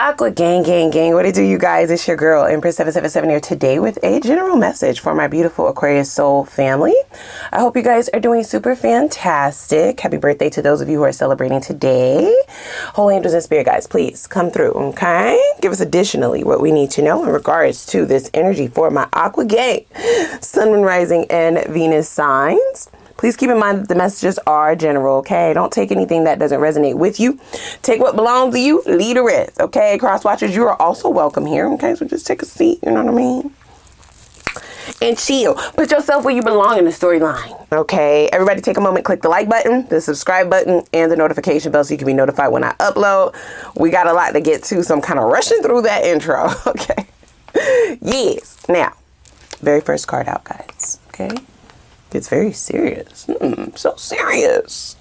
Aqua gang, what it do, you guys? It's your girl Empress 777 here today with a general message for my beautiful Aquarius soul family. I hope you guys are doing super fantastic. Happy birthday to those of you who are celebrating today. Holy angels and spirit guides, please come through, okay? Give us additionally what we need to know in regards to this energy for my Aqua gang, Sun, Moon, Rising, and Venus signs. Please keep in mind that the messages are general, okay? Don't take anything that doesn't resonate with you. Take what belongs to you, leave the rest, okay? Cross watchers, you are also welcome here, okay? So just take a seat, you know what I mean? And chill. Put yourself where you belong in the storyline, okay? Everybody take a moment, click the like button, the subscribe button, and the notification bell so you can be notified when I upload. We got a lot to get to, so I'm kind of rushing through that intro, okay? Yes. Now, very first card out, guys, okay? It's very serious. So serious.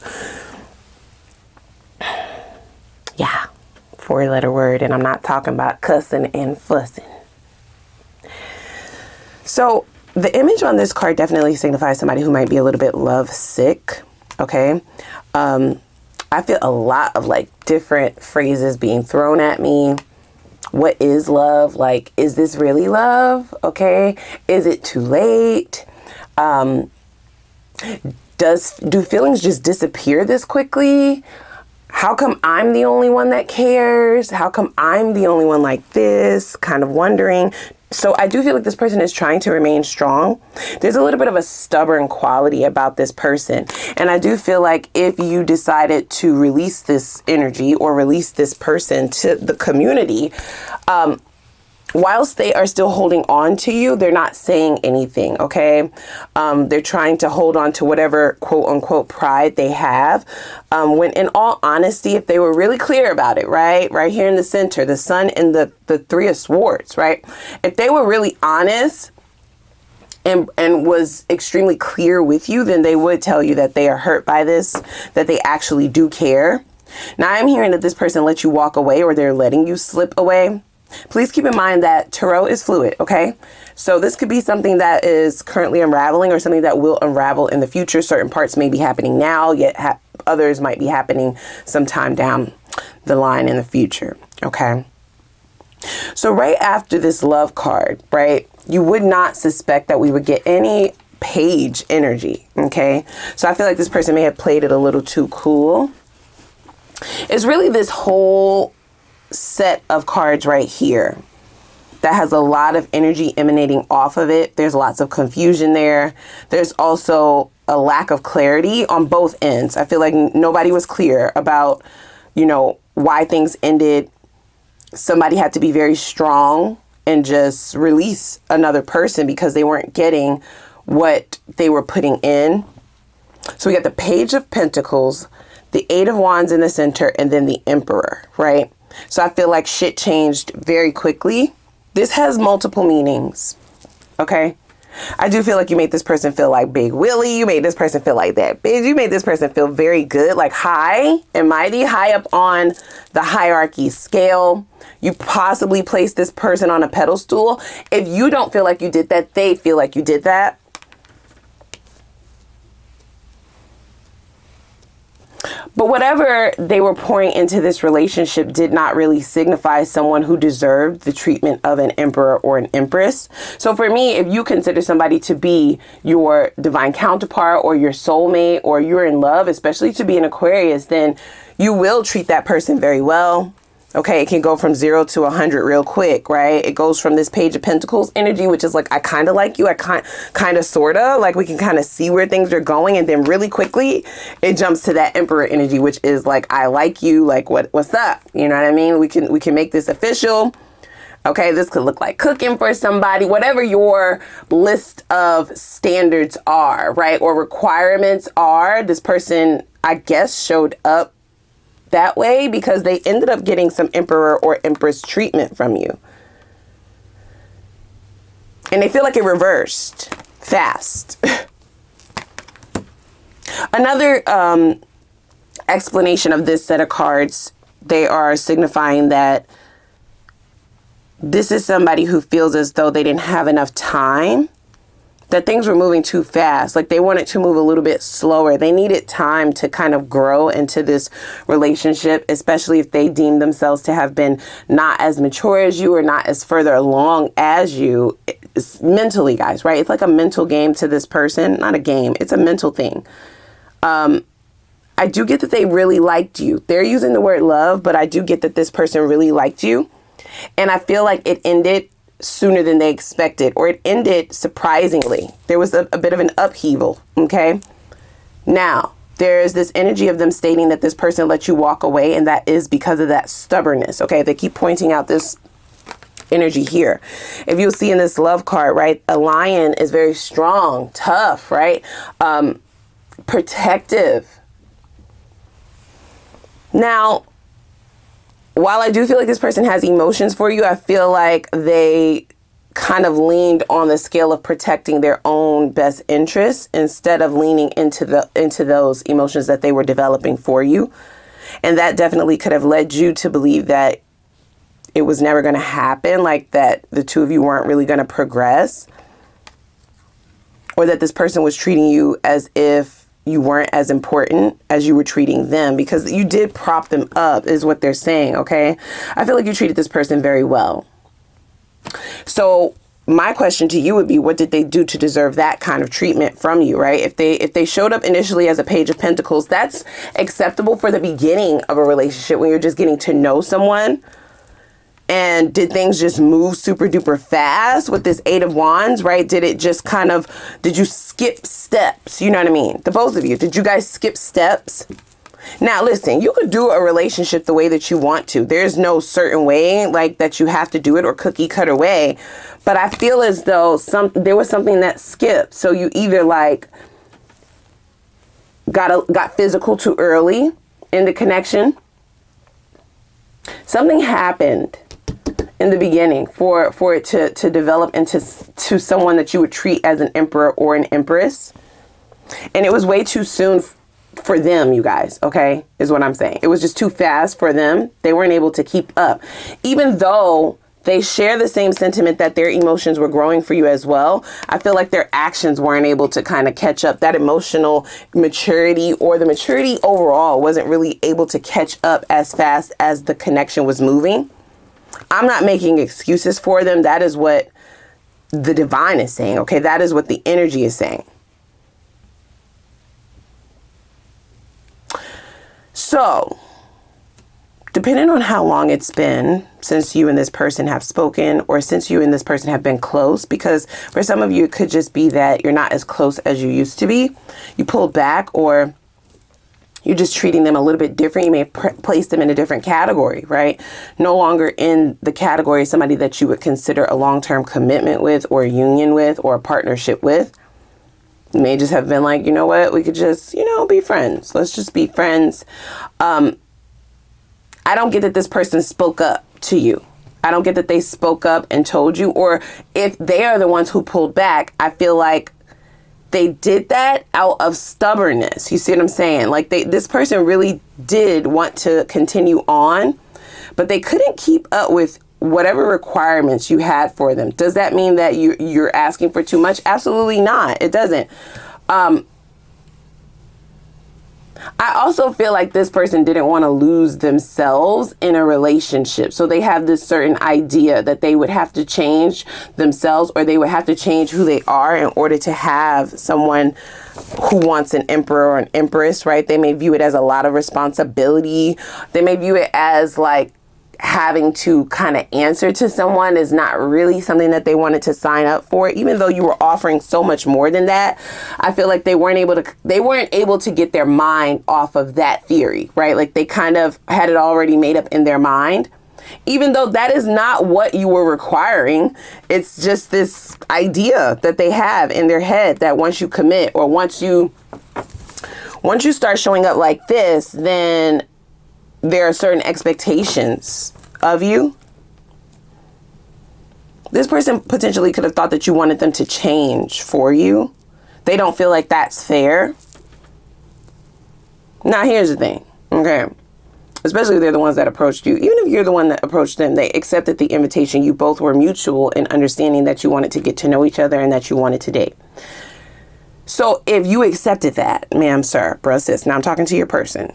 Yeah, 4-letter word, and I'm not talking about cussing and fussing. So the image on this card definitely signifies somebody who might be a little bit love sick. Okay. I feel a lot of like different phrases being thrown at me. What is love? Like, is this really love? Okay. Is it too late? Do feelings just disappear this quickly? How come I'm the only one that cares? How come I'm the only one like this? Kind of wondering. So I do feel like this person is trying to remain strong. There's a little bit of a stubborn quality about this person. And I do feel like if you decided to release this energy or release this person to the community, whilst they are still holding on to you, they're not saying anything, okay? They're trying to hold on to whatever quote unquote pride they have. When in all honesty, if they were really clear about it, right? Right here in the center, the Sun and the Three of Swords, right? If they were really honest and was extremely clear with you, then they would tell you that they are hurt by this, that they actually do care. Now I'm hearing that this person let you walk away or they're letting you slip away. Please keep in mind that tarot is fluid, okay? So this could be something that is currently unraveling or something that will unravel in the future. Certain parts may be happening now, yet others might be happening sometime down the line in the future, okay? So right after this love card, right, you would not suspect that we would get any page energy, okay? So I feel like this person may have played it a little too cool. It's really this whole set of cards right here that has a lot of energy emanating off of it. There's lots of confusion there. There's also a lack of clarity on both ends. I feel like nobody was clear about, you know, why things ended. Somebody had to be very strong and just release another person because they weren't getting what they were putting in. So we got the Page of Pentacles, the Eight of Wands in the center, and then the Emperor, right? So I feel like shit changed very quickly. This has multiple meanings, okay? I do feel like you made this person feel like Big Willie. You made this person feel like that bitch. You made this person feel very good, like high and mighty, high up on the hierarchy scale. You possibly placed this person on a pedestal. If you don't feel like you did that, they feel like you did that. But whatever they were pouring into this relationship did not really signify someone who deserved the treatment of an emperor or an empress. So for me, if you consider somebody to be your divine counterpart or your soulmate or you're in love, especially to be an Aquarius, then you will treat that person very well. Okay, it can go from 0 to 100 real quick, right? It goes from this Page of Pentacles energy, which is like, I kind of like you. I kind of, sort of, like we can kind of see where things are going. And then really quickly, it jumps to that Emperor energy, which is like, I like you. Like, what's up? You know what I mean? We can make this official. Okay, this could look like cooking for somebody, whatever your list of standards are, right? Or requirements are. This person, I guess, showed up that way because they ended up getting some Emperor or Empress treatment from you. And they feel like it reversed fast. Another explanation of this set of cards, they are signifying that this is somebody who feels as though they didn't have enough time that things were moving too fast. Like they wanted to move a little bit slower. They needed time to kind of grow into this relationship, especially if they deemed themselves to have been not as mature as you or not as further along as you. It's mentally, guys, right? It's like a mental game to this person. Not a game. It's a mental thing. I do get that they really liked you. They're using the word love, but I do get that this person really liked you. And I feel like it ended sooner than they expected, or it ended surprisingly. There was a bit of an upheaval, okay? Now, there's this energy of them stating that this person let you walk away, and that is because of that stubbornness, okay? They keep pointing out this energy here. If you'll see in this love card, right, a lion is very strong, tough, right? Protective. Now, while I do feel like this person has emotions for you, I feel like they kind of leaned on the scale of protecting their own best interests instead of leaning into those emotions that they were developing for you. And that definitely could have led you to believe that it was never going to happen, like that the two of you weren't really going to progress, or that this person was treating you as if you weren't as important as you were treating them, because you did prop them up is what they're saying. Okay. I feel like you treated this person very well. So my question to you would be, what did they do to deserve that kind of treatment from you? Right. If they showed up initially as a Page of Pentacles, that's acceptable for the beginning of a relationship when you're just getting to know someone. And did things just move super duper fast with this Eight of Wands, right? Did it just kind of, did you skip steps? You know what I mean? The both of you, did you guys skip steps? Now, listen, you could do a relationship the way that you want to. There's no certain way like that you have to do it or cookie cutter way. But I feel as though there was something that skipped. So you either like got physical too early in the connection. Something happened in the beginning for it to develop into someone that you would treat as an emperor or an empress. And it was way too soon for them, you guys, okay, is what I'm saying. It was just too fast for them. They weren't able to keep up. Even though they share the same sentiment that their emotions were growing for you as well, I feel like their actions weren't able to kind of catch up. That emotional maturity or the maturity overall wasn't really able to catch up as fast as the connection was moving. I'm not making excuses for them. That is what the divine is saying, okay? That is what the energy is saying. So, depending on how long it's been since you and this person have spoken, or since you and this person have been close, because for some of you, it could just be that you're not as close as you used to be. You pulled back, or you're just treating them a little bit different. You may place them in a different category, right? No longer in the category of somebody that you would consider a long-term commitment with, or a union with, or a partnership with. You may just have been like, you know what, we could just, be friends. Let's just be friends. I don't get that this person spoke up to you. I don't get that they spoke up and told you, or if they are the ones who pulled back, I feel like they did that out of stubbornness. You see what I'm saying? Like this person really did want to continue on, but they couldn't keep up with whatever requirements you had for them. Does that mean that you're asking for too much? Absolutely not. It doesn't. I also feel like this person didn't want to lose themselves in a relationship. So they have this certain idea that they would have to change themselves, or they would have to change who they are in order to have someone who wants an emperor or an empress, right? They may view it as a lot of responsibility. They may view it as like having to kind of answer to someone is not really something that they wanted to sign up for. Even though you were offering so much more than that, I feel like they weren't able to get their mind off of that theory, right? Like they kind of had it already made up in their mind, even though that is not what you were requiring. It's just this idea that they have in their head that once you commit, or once you start showing up like this, then there are certain expectations of you. This person potentially could have thought that you wanted them to change for you. They don't feel like that's fair. Now, here's the thing, okay? especially if they're the ones that approached you. Even if you're the one that approached them, they accepted the invitation. You both were mutual in understanding that you wanted to get to know each other and that you wanted to date. So if you accepted that, ma'am, sir, bruh, sis, now I'm talking to your person.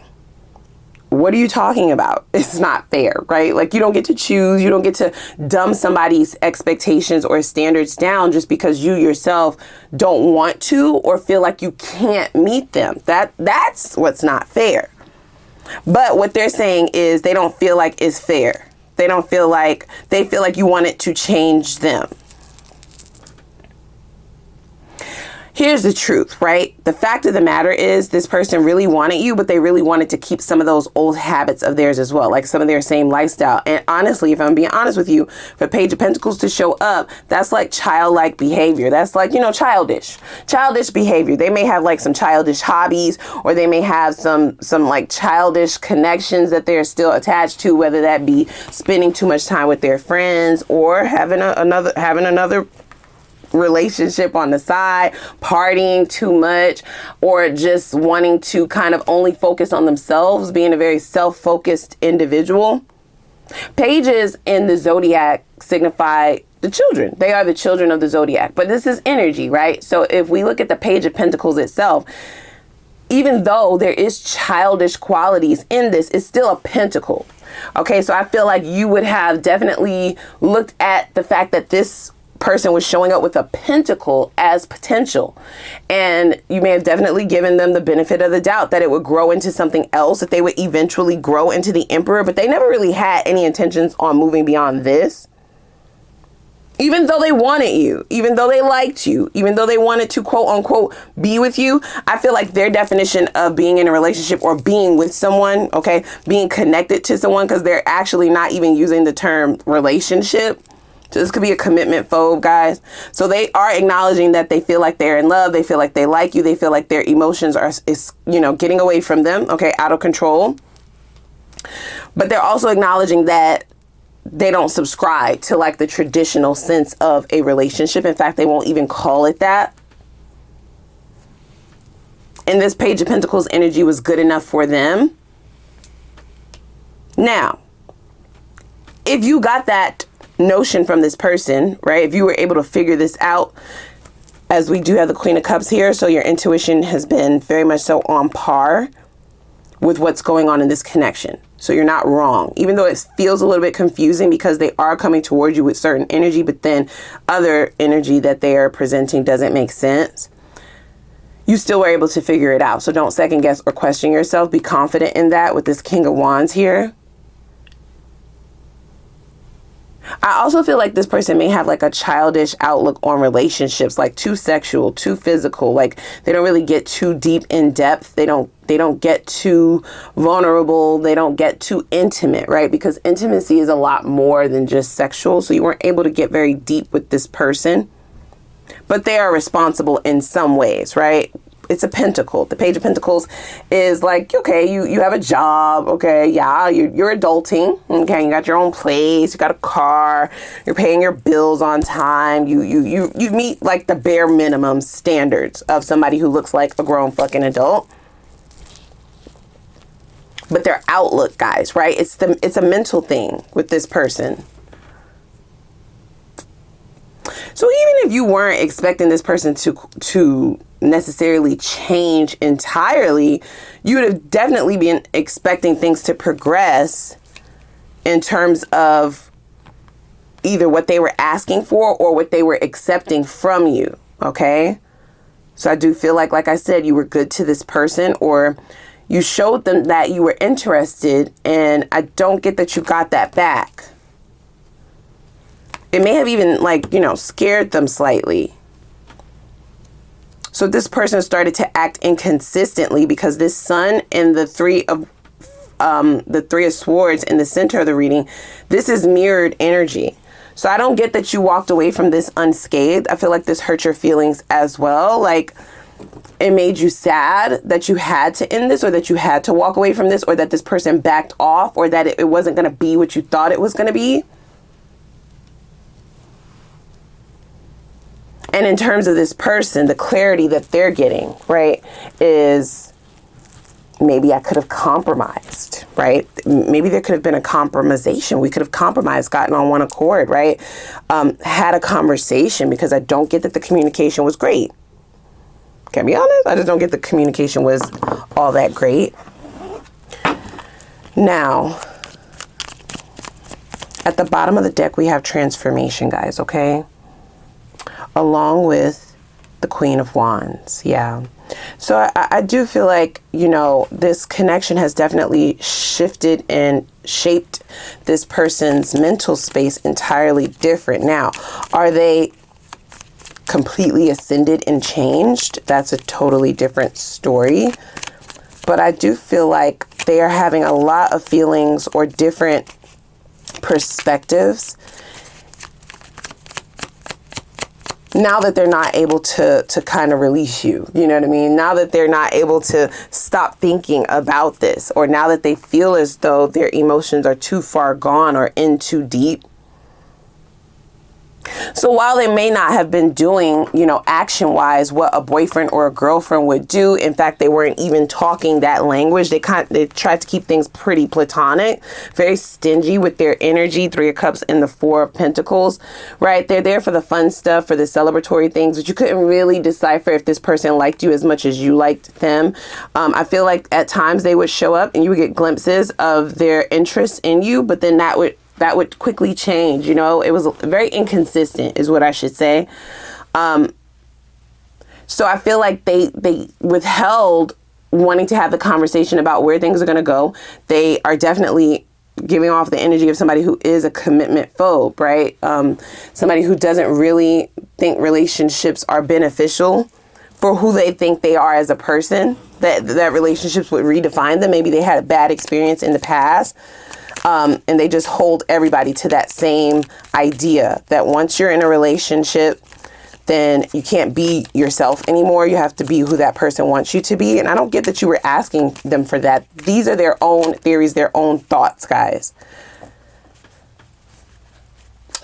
What are you talking about? It's not fair, right? Like, you don't get to choose. You don't get to dumb somebody's expectations or standards down just because you yourself don't want to or feel like you can't meet them. That's what's not fair. But what they're saying is they don't feel like it's fair. They feel like you want it to change them. Here's the truth, right? The fact of the matter is this person really wanted you, but they really wanted to keep some of those old habits of theirs as well, like some of their same lifestyle. And honestly, if I'm being honest with you, for Page of Pentacles to show up, that's like childlike behavior. That's like, childish behavior. They may have like some childish hobbies, or they may have some like childish connections that they're still attached to, whether that be spending too much time with their friends or having another relationship on the side, partying too much, or just wanting to kind of only focus on themselves, being a very self-focused individual. Pages in the zodiac signify the children. They are the children of the zodiac, but this is energy, right? So if we look at the Page of Pentacles itself, even though there is childish qualities in this, it's still a pentacle. Okay, so I feel like you would have definitely looked at the fact that this person was showing up with a pentacle as potential, and you may have definitely given them the benefit of the doubt that it would grow into something else, that they would eventually grow into the Emperor, but they never really had any intentions on moving beyond this. Even though they wanted you, even though they liked you, even though they wanted to quote unquote be with you, I feel like their definition of being in a relationship or being with someone, okay, being connected to someone, because they're actually not even using the term relationship. So this could be a commitment phobe, guys. So they are acknowledging that they feel like they're in love. They feel like they like you. They feel like their emotions are, getting away from them. Okay, out of control. But they're also acknowledging that they don't subscribe to like the traditional sense of a relationship. In fact, they won't even call it that. And this Page of Pentacles energy was good enough for them. Now, if you got that notion from this person, right? If you were able to figure this out, as we do have the Queen of Cups here, so your intuition has been very much so on par with what's going on in this connection. So you're not wrong, even though it feels a little bit confusing because they are coming towards you with certain energy, but then other energy that they are presenting doesn't make sense. You still were able to figure it out. So don't second guess or question yourself. Be confident in that with this King of Wands here. I also feel like this person may have like a childish outlook on relationships, like too sexual, too physical. Like they don't really get too deep in depth. They don't get too vulnerable. They don't get too intimate, right? Because intimacy is a lot more than just sexual. So you weren't able to get very deep with this person, but they are responsible in some ways, right? It's a pentacle. The Page of Pentacles is like, okay, you have a job. Okay. Yeah. You're adulting. Okay. You got your own place. You got a car. You're paying your bills on time. You meet like the bare minimum standards of somebody who looks like a grown fucking adult. But their outlook, guys, right? It's a mental thing with this person. So even if you weren't expecting this person to necessarily change entirely, you would have definitely been expecting things to progress in terms of either what they were asking for or what they were accepting from you. Okay. So I do feel like I said, you were good to this person, or you showed them that you were interested, and I don't get that you got that back. It may have even scared them slightly. So this person started to act inconsistently because this Sun and the Three of Swords in the center of the reading, this is mirrored energy. So I don't get that you walked away from this unscathed. I feel like this hurt your feelings as well. Like it made you sad that you had to end this, or that you had to walk away from this, or that this person backed off, or that it wasn't going to be what you thought it was going to be. And in terms of this person, the clarity that they're getting, right, is maybe I could have compromised. right? Maybe there could have been a compromisation. We could have compromised, gotten on one accord, right? Had a conversation, because I don't get that the communication was great. Can I be honest? I just don't get the communication was all that great. Now, at the bottom of the deck, we have transformation, guys, okay? Along with the Queen of Wands, yeah. So I do feel like, you know, this connection has definitely shifted and shaped this person's mental space entirely different. Now, are they completely ascended and changed? That's a totally different story. But I do feel like they are having a lot of feelings or different perspectives now that they're not able to kind of release you. You know what I mean? Now that they're not able to stop thinking about this, or now that they feel as though their emotions are too far gone or in too deep. So while they may not have been doing, you know, action-wise what a boyfriend or a girlfriend would do, in fact, they weren't even talking that language. They tried to keep things pretty platonic, very stingy with their energy. 3 of Cups and the 4 of Pentacles, right? They're there for the fun stuff, for the celebratory things, but you couldn't really decipher if this person liked you as much as you liked them. I feel like at times they would show up and you would get glimpses of their interest in you, but then that would quickly change. You know, it was very inconsistent is what I should say. So I feel like they withheld wanting to have the conversation about where things are going to go. They are definitely giving off the energy of somebody who is a commitment phobe, right? Somebody who doesn't really think relationships are beneficial for who they think they are as a person, that relationships would redefine them. Maybe they had a bad experience in the past. And they just hold everybody to that same idea that once you're in a relationship, then you can't be yourself anymore. You have to be who that person wants you to be. And I don't get that you were asking them for that. These are their own theories, their own thoughts, guys.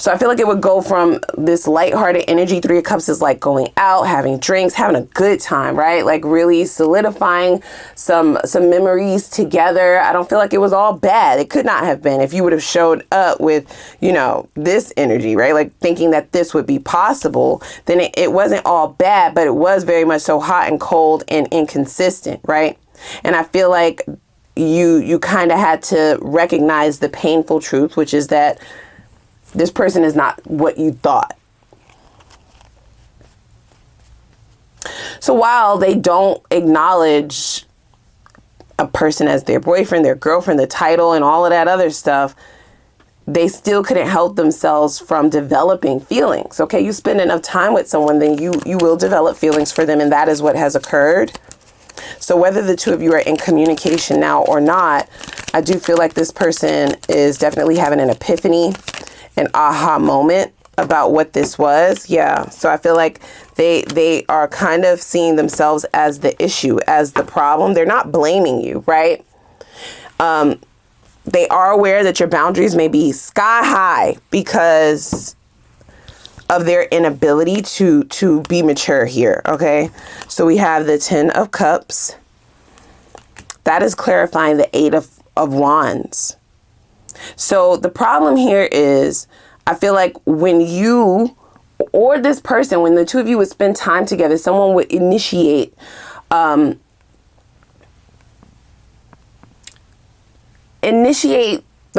So I feel like it would go from this lighthearted energy. 3 of Cups is like going out, having drinks, having a good time, right? Like really solidifying some memories together. I don't feel like it was all bad. It could not have been if you would have showed up with, you know, this energy, right? Like thinking that this would be possible, then it wasn't all bad, but it was very much so hot and cold and inconsistent, right? And I feel like you kind of had to recognize the painful truth, which is that this person is not what you thought. So while they don't acknowledge a person as their boyfriend, their girlfriend, the title, and all of that other stuff, they still couldn't help themselves from developing feelings. Okay, you spend enough time with someone, then you will develop feelings for them, and that is what has occurred. So whether the two of you are in communication now or not, I do feel like this person is definitely having an epiphany, an aha moment about what this was. Yeah. So I feel like they are kind of seeing themselves as the issue, as the problem. They're not blaming you, right? They are aware that your boundaries may be sky high because of their inability to be mature here. Okay. So we have the 10 of Cups. That is clarifying the 8 of Wands. So the problem here is, I feel like when you or this person, when the two of you would spend time together, someone would initiate the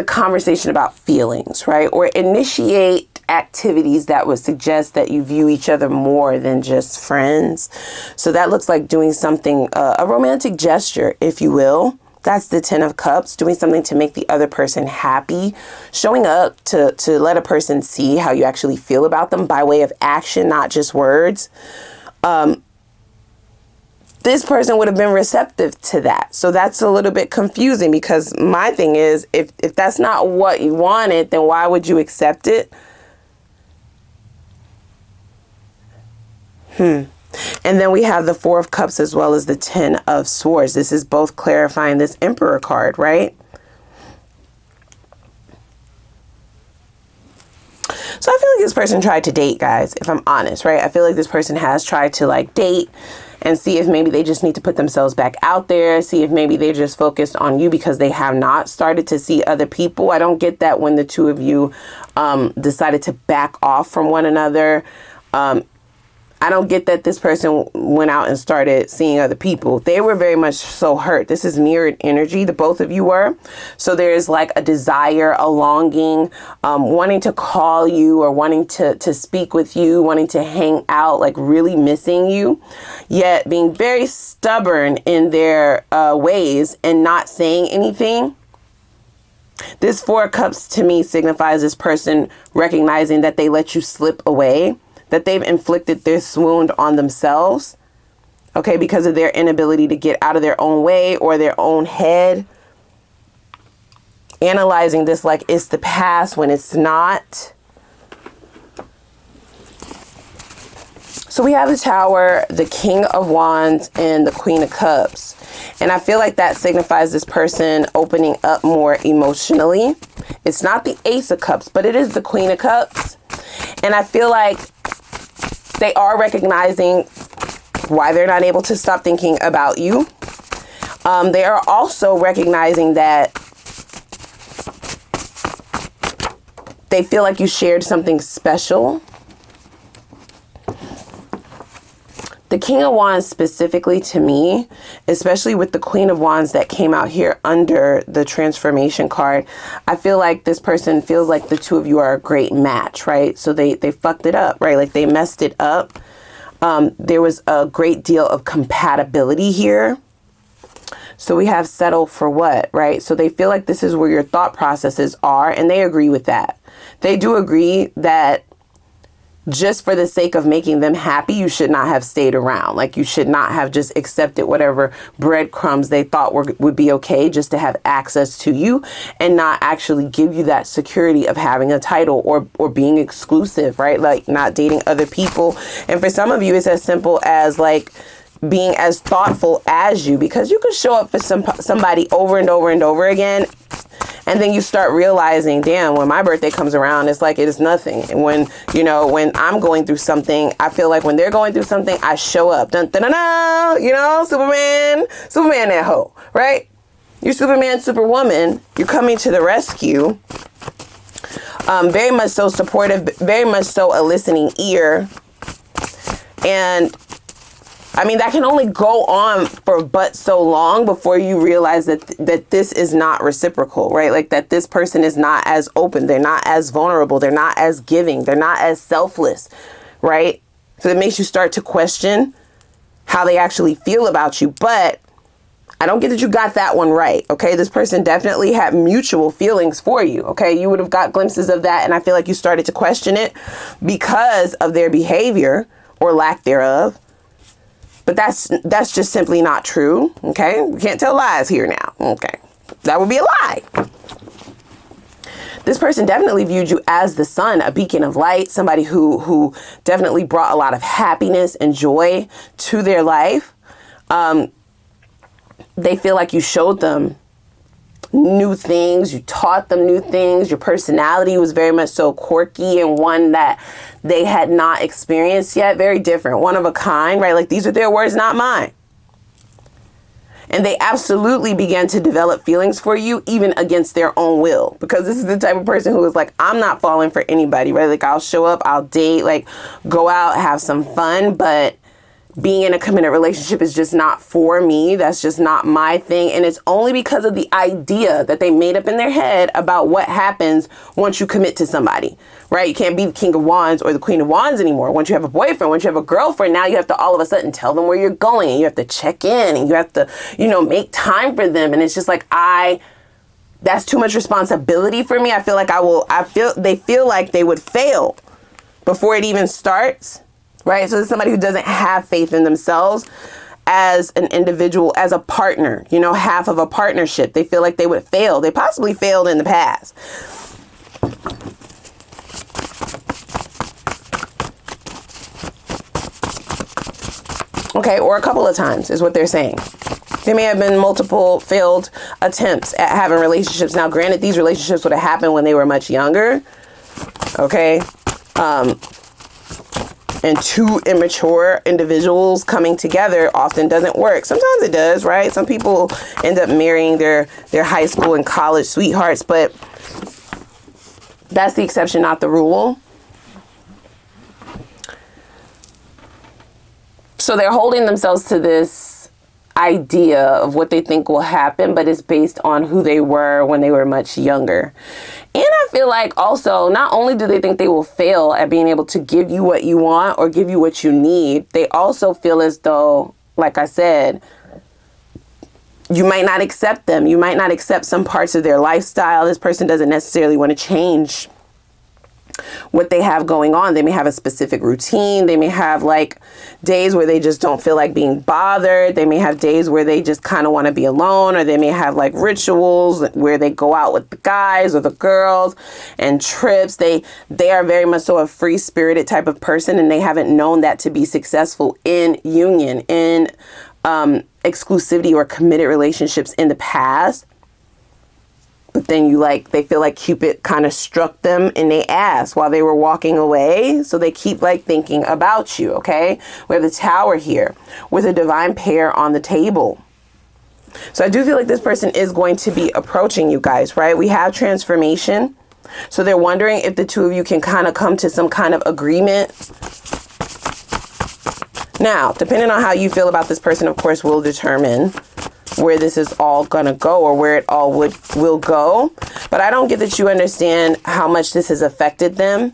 conversation about feelings, right? Or initiate activities that would suggest that you view each other more than just friends. So that looks like doing something, a romantic gesture, if you will. That's the 10 of Cups, doing something to make the other person happy, showing up to let a person see how you actually feel about them by way of action, not just words. This person would have been receptive to that. So that's a little bit confusing, because my thing is, if that's not what you wanted, then why would you accept it? And then we have the 4 of Cups as well as the 10 of Swords. This is both clarifying this Emperor card, right? So I feel like this person tried to date, guys, if I'm honest, right? I feel like this person has tried to like date and see if maybe they just need to put themselves back out there, see if maybe they're just focused on you because they have not started to see other people. I don't get that when the two of you decided to back off from one another. I don't get that this person went out and started seeing other people. They were very much so hurt. This is mirrored energy, the both of you were. So there's like a desire, a longing, wanting to call you or wanting to speak with you, wanting to hang out, like really missing you, yet being very stubborn in their ways and not saying anything. This Four of Cups to me signifies this person recognizing that they let you slip away, that they've inflicted this wound on themselves, okay, because of their inability to get out of their own way or their own head. Analyzing this like it's the past when it's not. So we have the Tower, the King of Wands, and the Queen of Cups. And I feel like that signifies this person opening up more emotionally. It's not the Ace of Cups, but it is the Queen of Cups. And I feel like they are recognizing why they're not able to stop thinking about you. They are also recognizing that they feel like you shared something special. The King of Wands specifically to me, especially with the Queen of Wands that came out here under the transformation card, I feel like this person feels like the two of you are a great match, right? So they fucked it up, right? Like they messed it up. There was a great deal of compatibility here. So we have settle for what, right? So they feel like this is where your thought processes are, and they agree with that. They do agree that just for the sake of making them happy, you should not have stayed around. Like you should not have just accepted whatever breadcrumbs they thought would be okay just to have access to you and not actually give you that security of having a title or being exclusive, right? Like not dating other people. And for some of you, it's as simple as like being as thoughtful as you, because you could show up for somebody over and over and over again. And then you start realizing, damn, when my birthday comes around, it's like it is nothing. And when, you know, when I'm going through something, I feel like when they're going through something, I show up. Dun, dun, dun, dun, you know, Superman that hoe, right? You're Superman, Superwoman. You're coming to the rescue. Very much so supportive, very much so a listening ear. And I mean, that can only go on for but so long before you realize that this is not reciprocal, right? Like that this person is not as open. They're not as vulnerable. They're not as giving. They're not as selfless, right? So it makes you start to question how they actually feel about you. But I don't get that you got that one right, okay? This person definitely had mutual feelings for you, okay? You would have got glimpses of that, and I feel like you started to question it because of their behavior or lack thereof. But that's just simply not true, okay? We can't tell lies here now, okay? That would be a lie. This person definitely viewed you as the sun, a beacon of light, somebody who definitely brought a lot of happiness and joy to their life. They feel like you showed them new things. You taught them new things. Your personality was very much so quirky and one that they had not experienced yet. Very different. One of a kind, right? Like these are their words, not mine. And they absolutely began to develop feelings for you, even against their own will. Because this is the type of person who is like, I'm not falling for anybody, right? Like I'll show up, I'll date, like go out, have some fun, but being in a committed relationship is just not for me. That's just not my thing. And it's only because of the idea that they made up in their head about what happens once you commit to somebody, right? You can't be the King of Wands or the Queen of Wands anymore. Once you have a boyfriend, once you have a girlfriend, now you have to all of a sudden tell them where you're going, and you have to check in, and you have to, you know, make time for them. And it's just like, that's too much responsibility for me. I feel like they feel like they would fail before it even starts. Right? So this is somebody who doesn't have faith in themselves as an individual, as a partner, you know, half of a partnership. They feel like they would fail. They possibly failed in the past. Okay, or a couple of times is what they're saying. There may have been multiple failed attempts at having relationships. Now, granted, these relationships would have happened when they were much younger. Okay. and two immature individuals coming together often doesn't work. Sometimes it does, right? Some people end up marrying their high school and college sweethearts, but that's the exception, not the rule. So they're holding themselves to this idea of what they think will happen, but it's based on who they were when they were much younger. And I feel like also, not only do they think they will fail at being able to give you what you want or give you what you need, they also feel as though, like I said, you might not accept them. You might not accept some parts of their lifestyle. This person doesn't necessarily want to change what they have going on. They may have a specific routine. They may have like days where they just don't feel like being bothered. They may have days where they just kind of want to be alone, or they may have like rituals where they go out with the guys or the girls and trips. They are very much so a free-spirited type of person, and they haven't known that to be successful in union, in exclusivity or committed relationships in the past. But then they feel like Cupid kind of struck them in their ass while they were walking away. So they keep like thinking about you, okay? We have the Tower here with a divine pair on the table. So I do feel like this person is going to be approaching you guys, right? We have transformation. So they're wondering if the two of you can kind of come to some kind of agreement. Now, depending on how you feel about this person, of course, will determine where this is all gonna go, or where it all will go. But I don't get that you understand how much this has affected them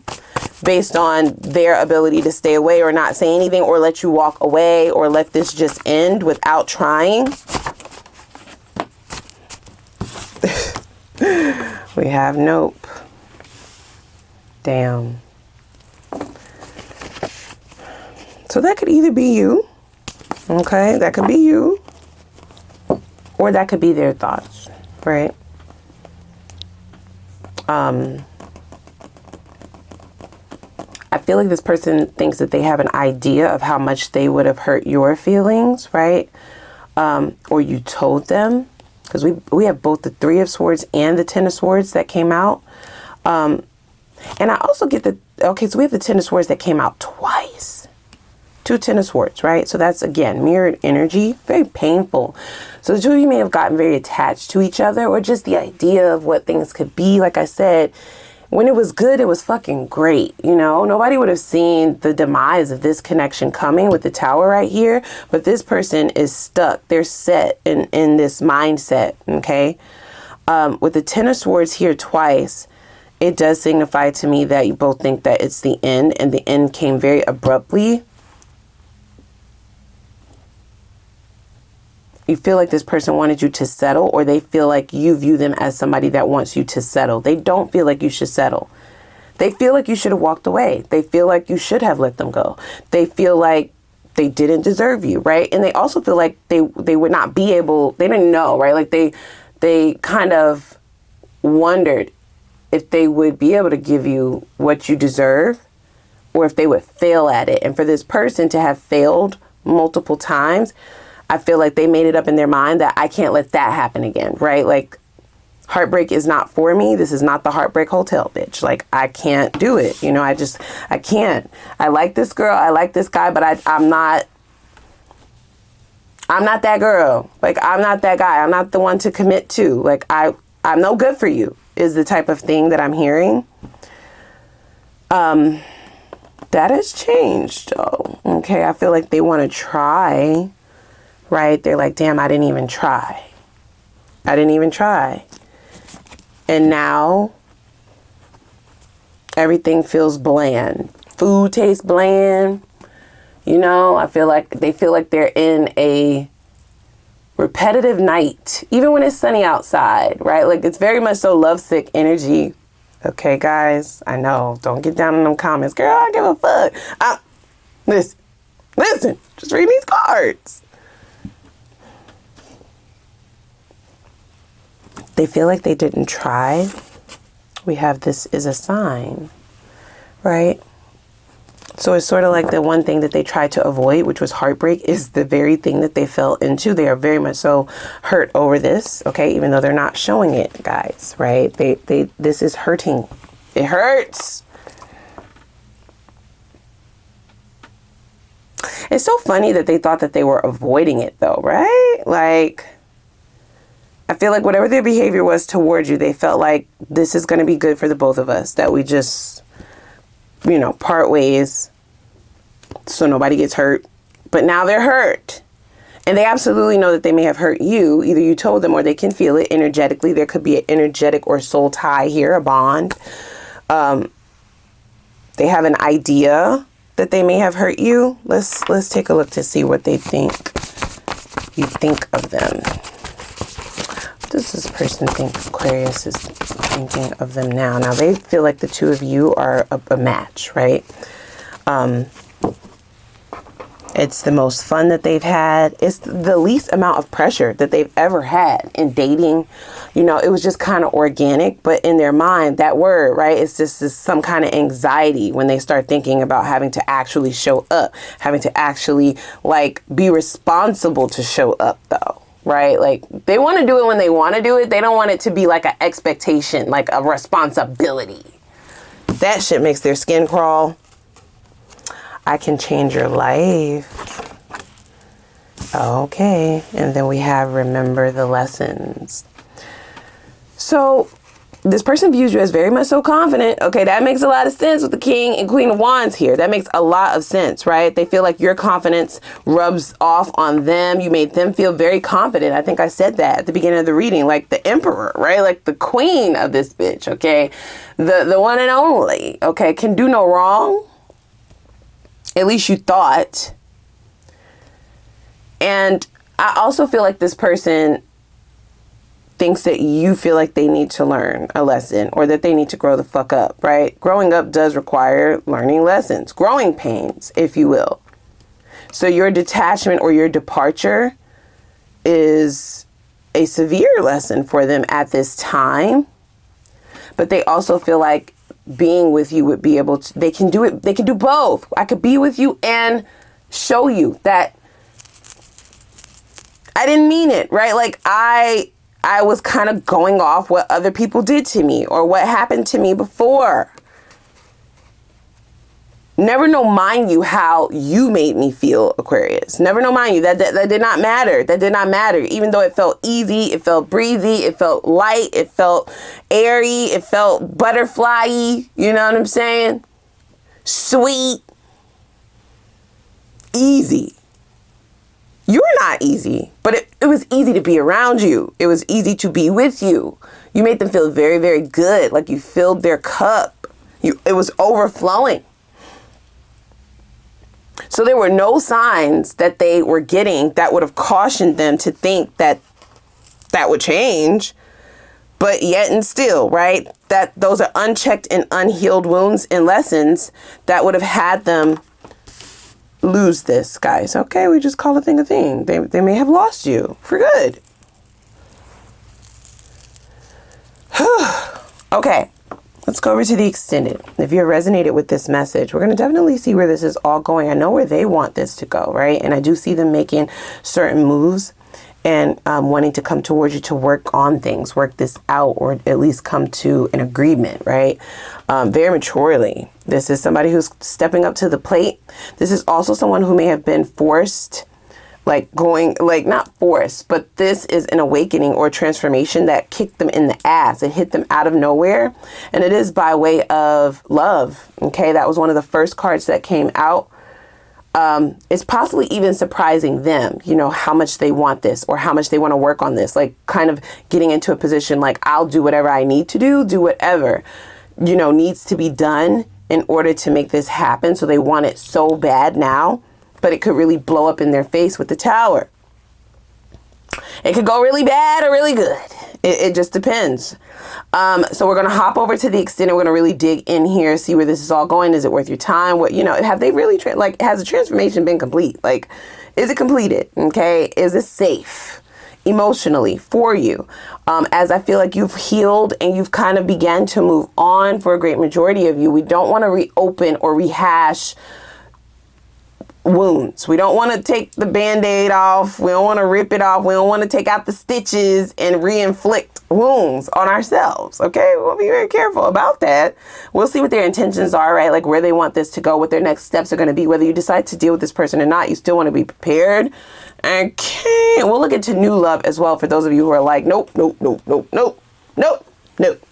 based on their ability to stay away or not say anything, or let you walk away, or let this just end without trying. We have nope. Damn. So that could either be you. Okay, that could be you. Or that could be their thoughts, right? I feel like this person thinks that they have an idea of how much they would have hurt your feelings, right? Or you told them, because we have both the Three of Swords and the Ten of Swords that came out. And I also get the, okay, so we have the Ten of Swords that came out twice. Two Ten of Swords, right? So that's, again, mirrored energy, very painful. So the two of you may have gotten very attached to each other, or just the idea of what things could be. Like I said, when it was good, it was fucking great. You know, nobody would have seen the demise of this connection coming with the Tower right here. But this person is stuck. They're set in this mindset, okay? With the Ten of Swords here twice, it does signify to me that you both think that it's the end, and the end came very abruptly. You feel like this person wanted you to settle, or they feel like you view them as somebody that wants you to settle. They don't feel like you should settle. They feel like you should have walked away. They feel like you should have let them go. They feel like they didn't deserve you, right? And they also feel like they would not be able, they didn't know, right? Like they kind of wondered if they would be able to give you what you deserve, or if they would fail at it. And for this person to have failed multiple times, I feel like they made it up in their mind that I can't let that happen again, right? Like, heartbreak is not for me. This is not the Heartbreak Hotel, bitch. Like, I can't do it. You know, I can't. I like this girl. I like this guy, but I'm not that girl. Like, I'm not that guy. I'm not the one to commit to. Like, I'm no good for you is the type of thing that I'm hearing. That has changed, though. Okay, I feel like they want to try. Right? They're like, damn, I didn't even try. I didn't even try. And now everything feels bland. Food tastes bland. You know, I feel like they feel like they're in a repetitive night, even when it's sunny outside, right? Like, it's very much so lovesick energy. Okay, guys, I know. Don't get down in them comments. Girl, I don't give a fuck. Listen, just read these cards. They feel like they didn't try. We have this is a sign, right? So it's sort of like the one thing that they tried to avoid, which was heartbreak, is the very thing that they fell into. They are very much so hurt over this, okay? Even though they're not showing it, guys, right? This is hurting. It hurts. It's so funny that they thought that they were avoiding it though, right? Like, I feel like whatever their behavior was towards you, they felt like this is going to be good for the both of us, that we just, you know, part ways so nobody gets hurt. But now they're hurt. And they absolutely know that they may have hurt you. Either you told them or they can feel it energetically. There could be an energetic or soul tie here, a bond. They have an idea that they may have hurt you. Let's take a look to see what they think. You think of them. What does this person think Aquarius is thinking of them now? Now they feel like the two of you are a match, right? It's the most fun that they've had. It's the least amount of pressure that they've ever had in dating. You know, it was just kind of organic, but in their mind, that word, right? It's just some kind of anxiety when they start thinking about having to actually show up, having to actually like be responsible to show up though, right? Like they want to do it when they want to do it. They don't want it to be like an expectation, like a responsibility. That shit makes their skin crawl. I can change your life. Okay. And then we have remember the lessons. So this person views you as very much so confident. Okay, that makes a lot of sense with the King and Queen of Wands here. That makes a lot of sense, right? They feel like your confidence rubs off on them. You made them feel very confident. I think I said that at the beginning of the reading, like the Emperor, right? Like the queen of this bitch, okay? The one and only, okay? Can do no wrong. At least you thought. And I also feel like this person thinks that you feel like they need to learn a lesson or that they need to grow the fuck up, right? Growing up does require learning lessons, growing pains, if you will. So your detachment or your departure is a severe lesson for them at this time. But they also feel like being with you would be able to, they can do it. They can do both. I could be with you and show you that I didn't mean it, right? Like I was kind of going off what other people did to me or what happened to me before. Never know, mind you, how you made me feel, Aquarius. Never know, mind you, that did not matter. That did not matter. Even though it felt easy, it felt breezy, it felt light, it felt airy, it felt butterfly-y. You know what I'm saying? Sweet. Easy. You're not easy, but it was easy to be around you. It was easy to be with you. You made them feel very, very good. Like you filled their cup. It was overflowing. So there were no signs that they were getting that would have cautioned them to think that that would change. But yet and still, right? That those are unchecked and unhealed wounds and lessons that would have had them lose this, guys. Okay, we just call a thing a thing. They may have lost you for good. Okay. Let's go over to the extended. If you're resonated with this message, we're going to definitely see where this is all going. I know where they want this to go, right? And I do see them making certain moves and wanting to come towards you to work on things, work this out, or at least come to an agreement, right? Very maturely. This is somebody who's stepping up to the plate. This is also someone who may have been forced, not forced, but this is an awakening or transformation that kicked them in the ass. It hit them out of nowhere. And it is by way of love. Okay. That was one of the first cards that came out. It's possibly even surprising them, you know, how much they want this or how much they want to work on this, like kind of getting into a position like I'll do whatever I need to do whatever, you know, needs to be done in order to make this happen. So they want it so bad now. But it could really blow up in their face with the Tower. It could go really bad or really good. It just depends. So we're going to hop over to the extended. We're going to really dig in here, see where this is all going. Is it worth your time? What, you know, have they really, has the transformation been complete? Like, is it completed? Okay. Is it safe emotionally for you? As I feel like you've healed and you've kind of began to move on for a great majority of you. We don't want to reopen or rehash wounds. We don't want to take the Band-Aid off. We don't want to rip it off. We don't want to take out the stitches and re-inflict wounds on ourselves. Okay, we'll be very careful about that. We'll see what their intentions are, right? Like where they want this to go, what their next steps are going to be. Whether you decide to deal with this person or not, you still want to be prepared. Okay, we'll look into new love as well for those of you who are like, nope, nope, nope, nope, nope, nope, nope.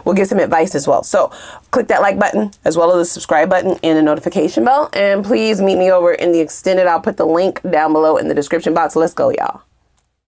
We'll give some advice as well. So click that like button as well as the subscribe button and the notification bell. And please meet me over in the extended. I'll put the link down below in the description box. Let's go, y'all.